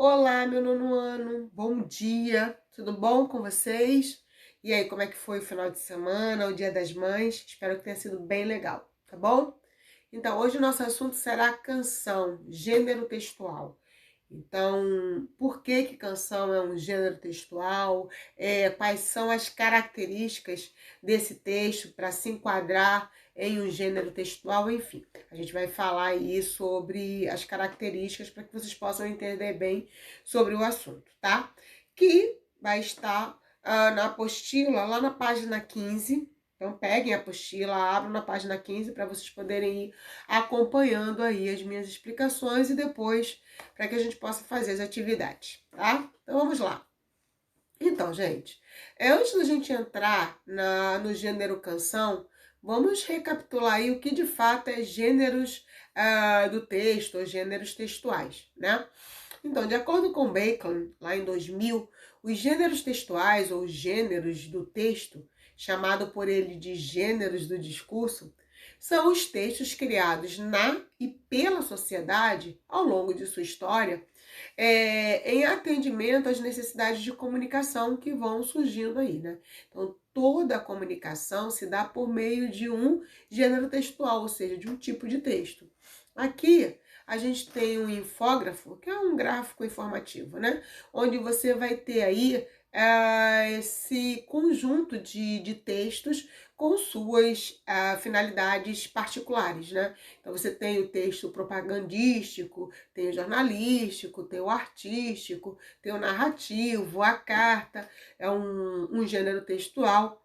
Olá, meu nono ano, bom dia, tudo bom com vocês? E aí, como é que foi o final de semana, o Dia das Mães? Espero que tenha sido bem legal, tá bom? Então, hoje o nosso assunto será canção, gênero textual. Então, por que que canção é um gênero textual? Quais são as características desse texto para se enquadrar em um gênero textual? Enfim, a gente vai falar aí sobre as características para que vocês possam entender bem sobre o assunto, tá? Que vai estar na apostila, lá na página 15. Então, peguem a apostila, abram na página 15 para vocês poderem ir acompanhando aí as minhas explicações e depois para que a gente possa fazer as atividades, tá? Então vamos lá. Então, gente, antes da gente entrar no gênero canção, vamos recapitular aí o que de fato é gêneros do texto, ou gêneros textuais, né? Então, de acordo com Bacon, lá em 2000, os gêneros textuais, ou gêneros do texto, chamado por ele de gêneros do discurso, são os textos criados na e pela sociedade ao longo de sua história, em atendimento às necessidades de comunicação que vão surgindo aí, né? Então, toda a comunicação se dá por meio de um gênero textual, ou seja, de um tipo de texto. Aqui, a gente tem um infógrafo, que é um gráfico informativo, né? Onde você vai ter aí esse conjunto de textos com suas finalidades particulares, né? Então, você tem o texto propagandístico, tem o jornalístico, tem o artístico, tem o narrativo, a carta, é um gênero textual.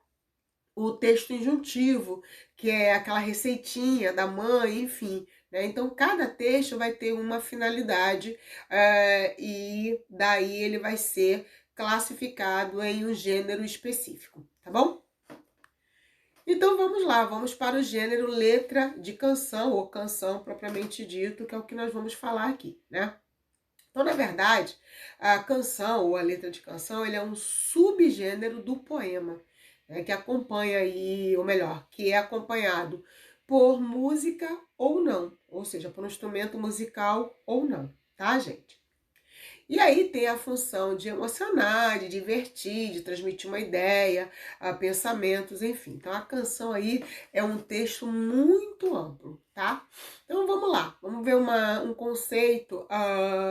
O texto injuntivo, que é aquela receitinha da mãe, enfim, né? Então, cada texto vai ter uma finalidade e daí ele vai ser classificado em um gênero específico, tá bom? Então vamos lá, vamos para o gênero letra de canção ou canção propriamente dito, que é o que nós vamos falar aqui, né? Então, na verdade, a canção ou a letra de canção, ele é um subgênero do poema, né, que acompanha aí, ou melhor, que é acompanhado por música ou não, ou seja, por um instrumento musical ou não, tá, gente? E aí tem a função de emocionar, de divertir, de transmitir uma ideia, pensamentos, enfim. Então a canção aí é um texto muito amplo, tá? Então vamos lá, vamos ver um conceito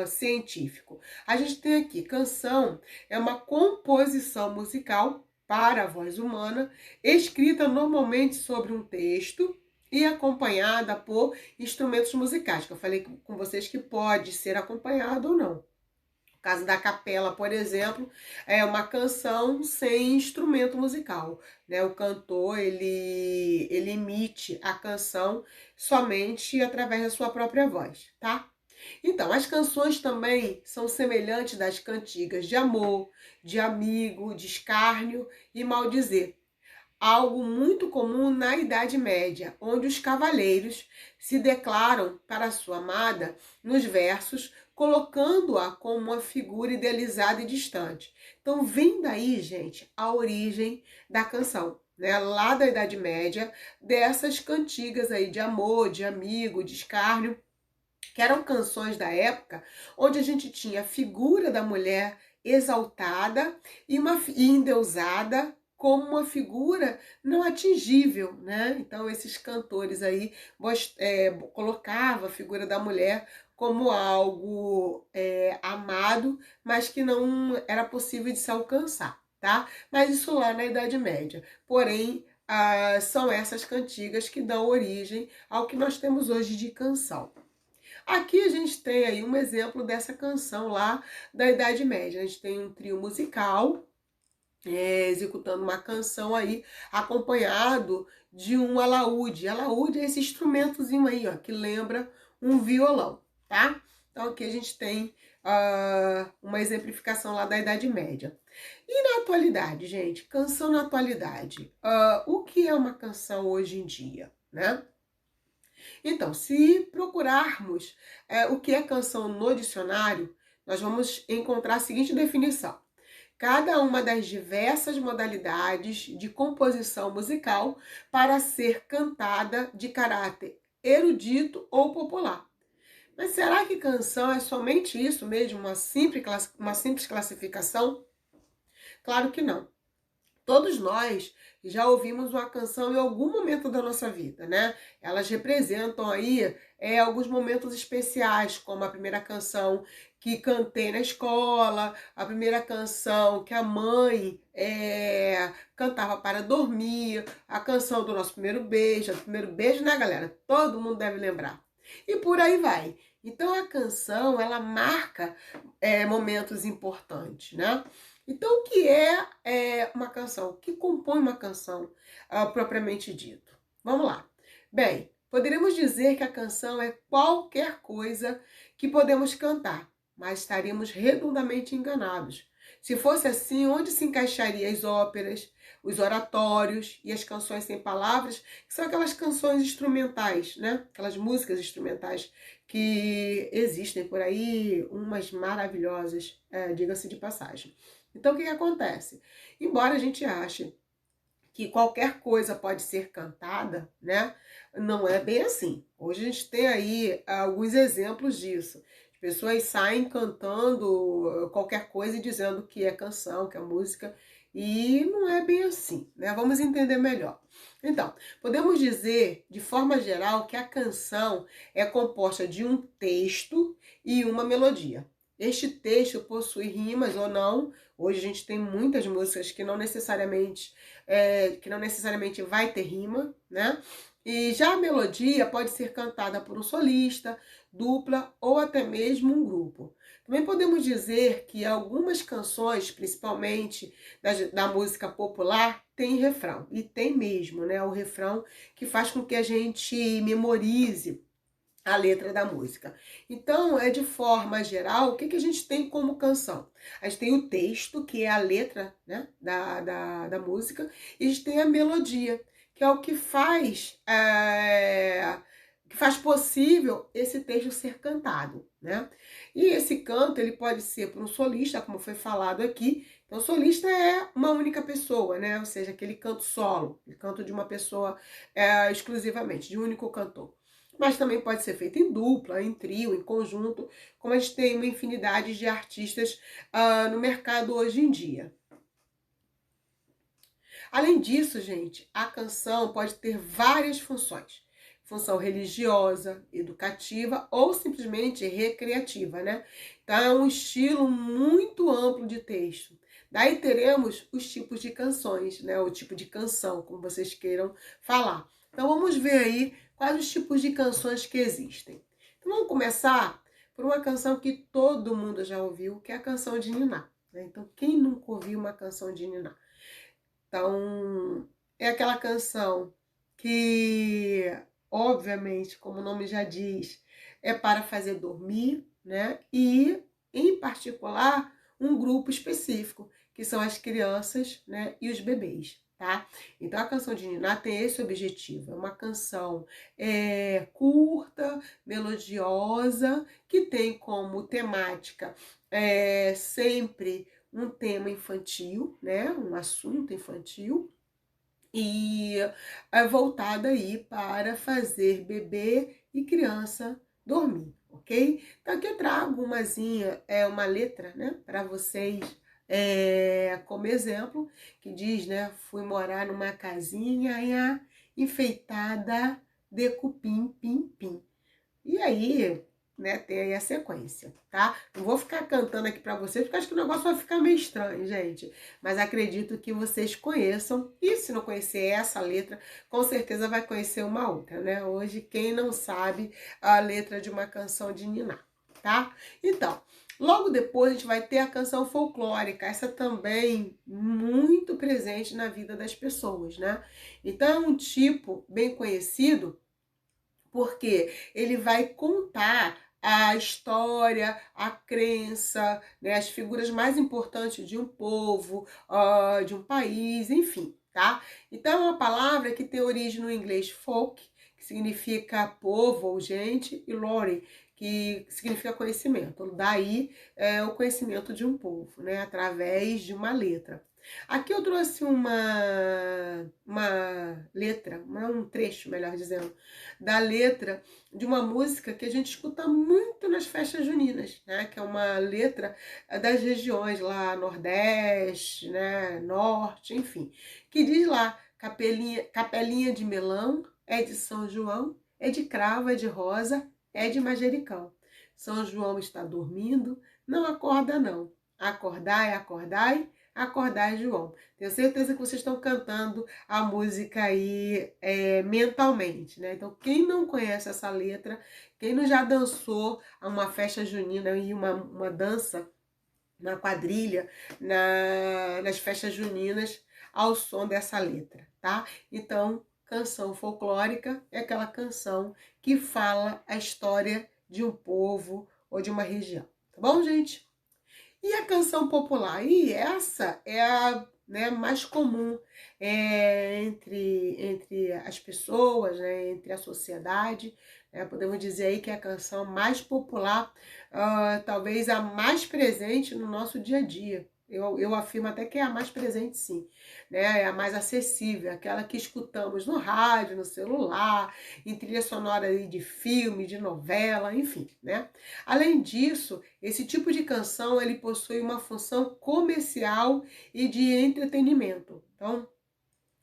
científico. A gente tem aqui, canção é uma composição musical para a voz humana, escrita normalmente sobre um texto e acompanhada por instrumentos musicais, que eu falei com vocês que pode ser acompanhado ou não. No caso da capela, por exemplo, é uma canção sem instrumento musical, né? O cantor, ele emite a canção somente através da sua própria voz, tá? Então, as canções também são semelhantes das cantigas de amor, de amigo, de escárnio e maldizer. Algo muito comum na Idade Média, onde os cavaleiros se declaram para sua amada nos versos, colocando-a como uma figura idealizada e distante. Então, vem daí, gente, a origem da canção, né? Lá da Idade Média, dessas cantigas aí de amor, de amigo, de escárnio, que eram canções da época onde a gente tinha a figura da mulher exaltada e endeusada como uma figura não atingível, né? Então esses cantores aí colocavam a figura da mulher como algo amado, mas que não era possível de se alcançar, tá? Mas isso lá na Idade Média. Porém, são essas cantigas que dão origem ao que nós temos hoje de canção. Aqui a gente tem aí um exemplo dessa canção lá da Idade Média. A gente tem um trio musical executando uma canção aí, acompanhado de um alaúde. Alaúde é esse instrumentozinho aí, ó, que lembra um violão, tá? Então aqui a gente tem uma exemplificação lá da Idade Média. E na atualidade, gente, canção na atualidade. O que é uma canção hoje em dia, né? Então, se procurarmos o que é canção no dicionário, nós vamos encontrar a seguinte definição: cada uma das diversas modalidades de composição musical para ser cantada de caráter erudito ou popular, Mas será que canção é somente isso mesmo, uma simples classificação? Claro que não. Todos nós já ouvimos uma canção em algum momento da nossa vida, né? Elas representam aí alguns momentos especiais, como a primeira canção que cantei na escola, a primeira canção que a mãe cantava para dormir, a canção do nosso primeiro beijo, né, galera? Todo mundo deve lembrar. E por aí vai. Então a canção, ela marca momentos importantes, né? Então, o que é uma canção? O que compõe uma canção, propriamente dito? Vamos lá. Bem, poderíamos dizer que a canção é qualquer coisa que podemos cantar, mas estaríamos redondamente enganados. Se fosse assim, onde se encaixariam as óperas, os oratórios e as canções sem palavras, que são aquelas canções instrumentais, né? Aquelas músicas instrumentais que existem por aí, umas maravilhosas, diga-se de passagem. Então, o que acontece? Embora a gente ache que qualquer coisa pode ser cantada, né? Não é bem assim. Hoje a gente tem aí alguns exemplos disso. As pessoas saem cantando qualquer coisa e dizendo que é canção, que é música, e não é bem assim, né? Vamos entender melhor. Então, podemos dizer, de forma geral, que a canção é composta de um texto e uma melodia. Este texto possui rimas ou não. Hoje a gente tem muitas músicas que não necessariamente vai ter rima, né? E já a melodia pode ser cantada por um solista, dupla ou até mesmo um grupo. Também podemos dizer que algumas canções, principalmente da música popular, têm refrão. E tem mesmo, né? O refrão que faz com que a gente memorize a letra da música. Então, de forma geral, o que a gente tem como canção? A gente tem o texto, que é a letra, né, da música, e a gente tem a melodia, que é o que faz possível esse texto ser cantado, né? E esse canto, ele pode ser por um solista, como foi falado aqui. Então, o solista é uma única pessoa, né? Ou seja, aquele canto solo, o canto de uma pessoa exclusivamente, de um único cantor. Mas também pode ser feito em dupla, em trio, em conjunto, como a gente tem uma infinidade de artistas no mercado hoje em dia. Além disso, gente, a canção pode ter várias funções. Função religiosa, educativa ou simplesmente recreativa, né? Então, é um estilo muito amplo de texto. Daí teremos os tipos de canções, né? O tipo de canção, como vocês queiram falar. Então, vamos ver aí quais os tipos de canções que existem. Então, vamos começar por uma canção que todo mundo já ouviu, que é a canção de niná, né? Então, quem nunca ouviu uma canção de niná? Então, é aquela canção que, obviamente, como o nome já diz, é para fazer dormir, né? E, em particular, um grupo específico, que são as crianças, né? E os bebês, tá? Então, a canção de niná tem esse objetivo. É uma canção curta, melodiosa, que tem como temática sempre um tema infantil, né? Um assunto infantil, e é voltada aí para fazer bebê e criança dormir, ok? Então aqui eu trago uma letra, né, para vocês como exemplo, que diz, né, fui morar numa casinha enfeitada de cupim, pim, pim. E aí, né, tem aí a sequência, tá? Não vou ficar cantando aqui pra vocês, porque acho que o negócio vai ficar meio estranho, gente. Mas acredito que vocês conheçam, e se não conhecer essa letra, com certeza vai conhecer uma outra, né? Hoje, quem não sabe a letra de uma canção de niná, tá? Então, logo depois a gente vai ter a canção folclórica, essa também muito presente na vida das pessoas, né? Então, é um tipo bem conhecido, porque ele vai contar a história, a crença, né, as figuras mais importantes de um povo, de um país, enfim, tá? Então, é uma palavra que tem origem no inglês folk, que significa povo ou gente, e lore, que significa conhecimento. Daí o conhecimento de um povo, né, através de uma letra. Aqui eu trouxe uma letra, um trecho, melhor dizendo, da letra de uma música que a gente escuta muito nas festas juninas, né? Que é uma letra das regiões lá, Nordeste, né? Norte, enfim. Que diz lá, capelinha de melão, é de São João, é de cravo, é de rosa, é de manjericão. São João está dormindo, não acorda não. Acordai, acordai, acordai, João. Tenho certeza que vocês estão cantando a música aí mentalmente, né? Então, quem não conhece essa letra, quem não já dançou a uma festa junina e uma dança na quadrilha, nas festas juninas, ao som dessa letra, tá? Então, canção folclórica é aquela canção que fala a história de um povo ou de uma região, tá bom, gente? E a canção popular? E essa é a, né, mais comum entre as pessoas, né, entre a sociedade. Né, podemos dizer aí que é a canção mais popular, talvez a mais presente no nosso dia a dia. Eu afirmo até que é a mais presente, sim, né? É a mais acessível, aquela que escutamos no rádio, no celular, em trilha sonora aí de filme, de novela, enfim, né? Além disso, esse tipo de canção ele possui uma função comercial e de entretenimento. Então,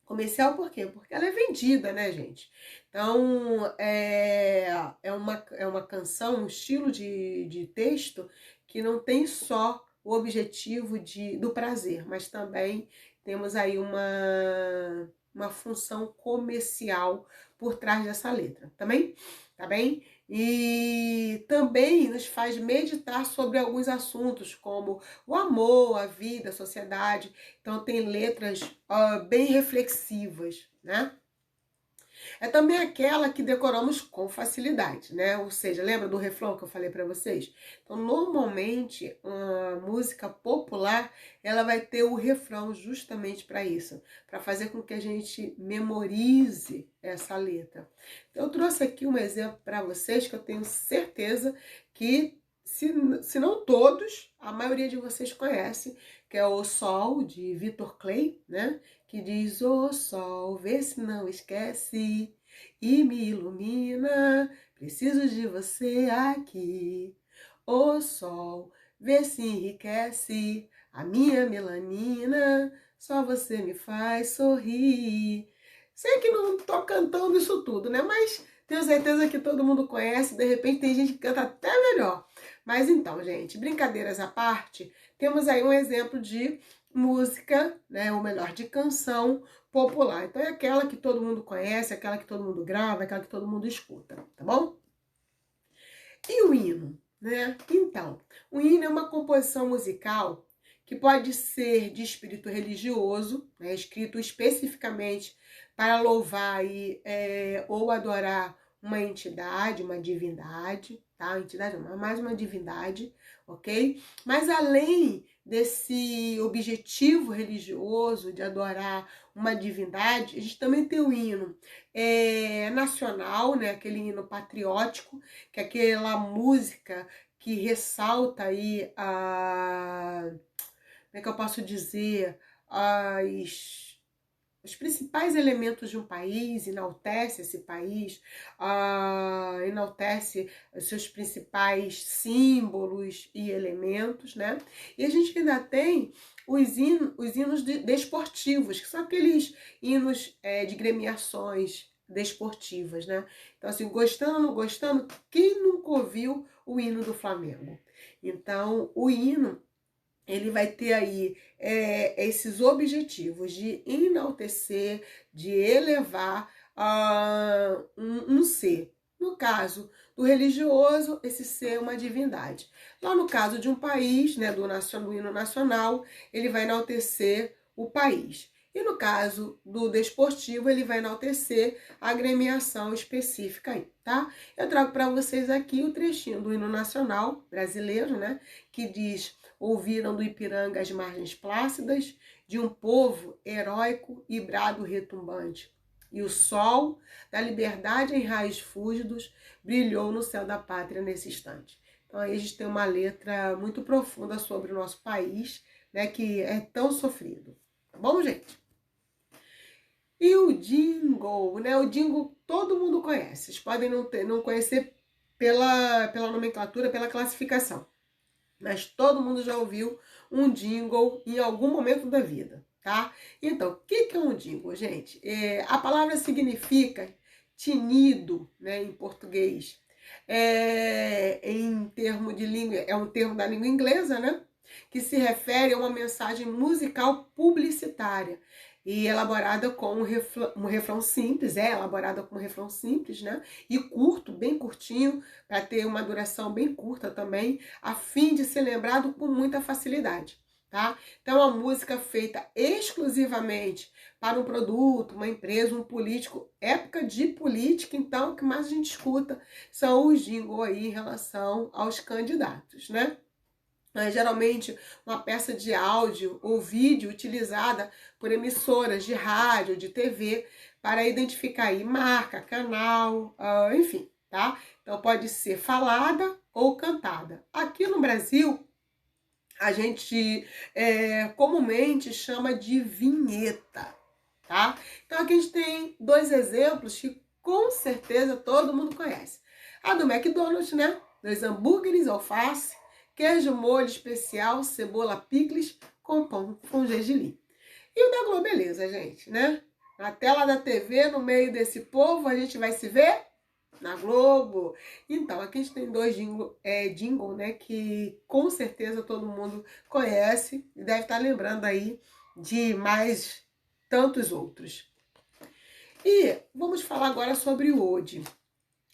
comercial por quê? Porque ela é vendida, né, gente? Então, é uma canção, um estilo de texto que não tem só o objetivo do prazer, mas também temos aí uma função comercial por trás dessa letra, também? Tá bem? E também nos faz meditar sobre alguns assuntos, como o amor, a vida, a sociedade. Então, tem letras bem reflexivas, né? É também aquela que decoramos com facilidade, né? Ou seja, lembra do refrão que eu falei para vocês? Então, normalmente, a música popular, ela vai ter o refrão justamente para isso, para fazer com que a gente memorize essa letra. Então, eu trouxe aqui um exemplo para vocês que eu tenho certeza que, se não todos, a maioria de vocês conhece, que é O Sol, de Vitor Clay, né? Que diz: "Ô sol, vê se não esquece e me ilumina, preciso de você aqui. Ô sol, vê se enriquece a minha melanina, só você me faz sorrir." Sei que não tô cantando isso tudo, né? Mas tenho certeza que todo mundo conhece, de repente tem gente que canta até melhor. Mas então, gente, brincadeiras à parte, temos aí um exemplo de música, né, ou melhor, de canção popular. Então é aquela que todo mundo conhece, aquela que todo mundo grava, aquela que todo mundo escuta, tá bom? E o hino, né? Então, o hino é uma composição musical que pode ser de espírito religioso, né, escrito especificamente para louvar ou adorar uma entidade, uma divindade, tá? Entidade não, mais uma divindade, ok? Mas além desse objetivo religioso de adorar uma divindade, a gente também tem o hino nacional, né? Aquele hino patriótico, que é aquela música que ressalta aí como é que eu posso dizer, os principais elementos de um país, enaltece esse país, enaltece os seus principais símbolos e elementos, né? E a gente ainda tem os hinos desportivos, que são aqueles hinos de gremiações desportivas, né? Então, assim, gostando ou não gostando, quem nunca ouviu o hino do Flamengo? Então, o hino ele vai ter aí esses objetivos de enaltecer, de elevar um ser. No caso do religioso, esse ser é uma divindade. Lá no caso de um país, né, do hino nacional, ele vai enaltecer o país. E no caso do desportivo, ele vai enaltecer a agremiação específica aí, tá? Eu trago para vocês aqui o trechinho do hino nacional brasileiro, né, que diz: "Ouviram do Ipiranga as margens plácidas, de um povo heróico e brado retumbante. E o sol da liberdade em raios fúlgidos brilhou no céu da pátria nesse instante." Então aí a gente tem uma letra muito profunda sobre o nosso país, né, que é tão sofrido. bom, gente? E o jingle, né? O jingle todo mundo conhece. Vocês podem não conhecer pela nomenclatura, pela classificação. Mas todo mundo já ouviu um jingle em algum momento da vida, tá? Então, o que é um jingle, gente? A palavra significa tinido, né, em português. Em termo de língua, é um termo da língua inglesa, né? Que se refere a uma mensagem musical publicitária e elaborada com um refrão simples, elaborada com um refrão simples, né? E curto, bem curtinho, para ter uma duração bem curta também, a fim de ser lembrado com muita facilidade, tá? Então, é uma música feita exclusivamente para um produto, uma empresa, um político, época de política, então, o que mais a gente escuta são os jingles aí em relação aos candidatos, né? Geralmente uma peça de áudio ou vídeo utilizada por emissoras de rádio, de TV, para identificar aí marca, canal, enfim, tá? Então pode ser falada ou cantada. Aqui no Brasil, a gente comumente chama de vinheta, tá? Então aqui a gente tem dois exemplos que com certeza todo mundo conhece. A do McDonald's, né? Dos hambúrgueres, alface, queijo molho especial, cebola picles com pão com gergelim. E o da Globeleza, gente, né? Na tela da TV, no meio desse povo, a gente vai se ver na Globo. Então, aqui a gente tem dois jingle, né? Que com certeza todo mundo conhece e deve estar lembrando aí de mais tantos outros. E vamos falar agora sobre o ode.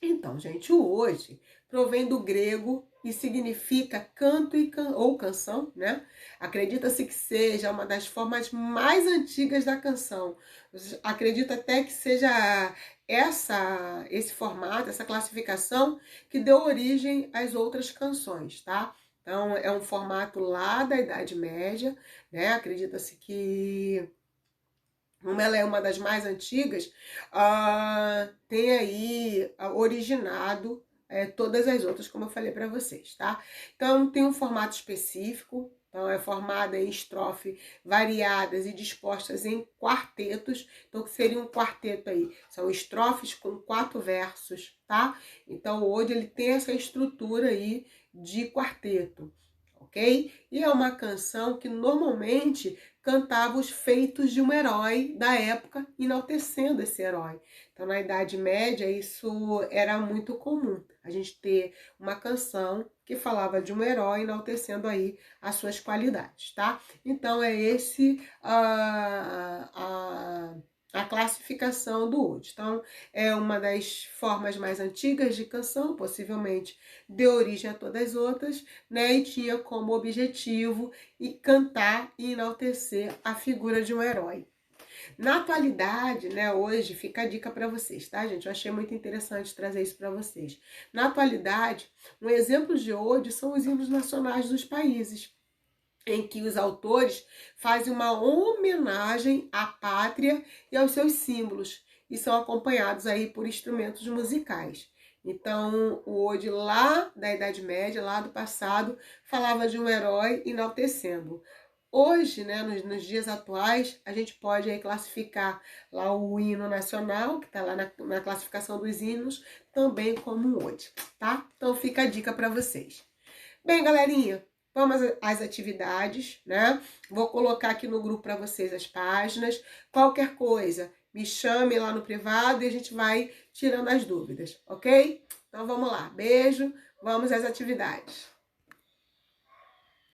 Então, gente, o ode provém do grego e significa canto ou canção, né? Acredita-se que seja uma das formas mais antigas da canção. Acredito até que seja esse formato, essa classificação que deu origem às outras canções, tá? Então, é um formato lá da Idade Média, né? Acredita-se que como ela é uma das mais antigas, tem aí originado todas as outras, como eu falei para vocês, tá? Então, tem um formato específico, então é formada em estrofe variadas e dispostas em quartetos. Então, o que seria um quarteto aí? São estrofes com 4 versos, tá? Então, hoje ele tem essa estrutura aí de quarteto, ok? E é uma canção que normalmente cantava os feitos de um herói da época, enaltecendo esse herói. Então, na Idade Média, isso era muito comum, a gente ter uma canção que falava de um herói, enaltecendo aí as suas qualidades, tá? Então, é esse a classificação do ode. Então, é uma das formas mais antigas de canção, possivelmente deu origem a todas as outras, né? E tinha como objetivo cantar e enaltecer a figura de um herói. Na atualidade, né, hoje, fica a dica para vocês, tá, gente? Eu achei muito interessante trazer isso para vocês. Na atualidade, um exemplo de ode são os hinos nacionais dos países, em que os autores fazem uma homenagem à pátria e aos seus símbolos, e são acompanhados aí por instrumentos musicais. Então, o ode lá da Idade Média, lá do passado, falava de um herói enaltecendo. Hoje, né, nos dias atuais, a gente pode aí classificar lá o hino nacional, que está lá na classificação dos hinos, também como um ode, tá? Então, fica a dica para vocês. Bem, galerinha, vamos às atividades, né? Vou colocar aqui no grupo para vocês as páginas. Qualquer coisa, me chame lá no privado e a gente vai tirando as dúvidas, ok? Então vamos lá. Beijo, vamos às atividades.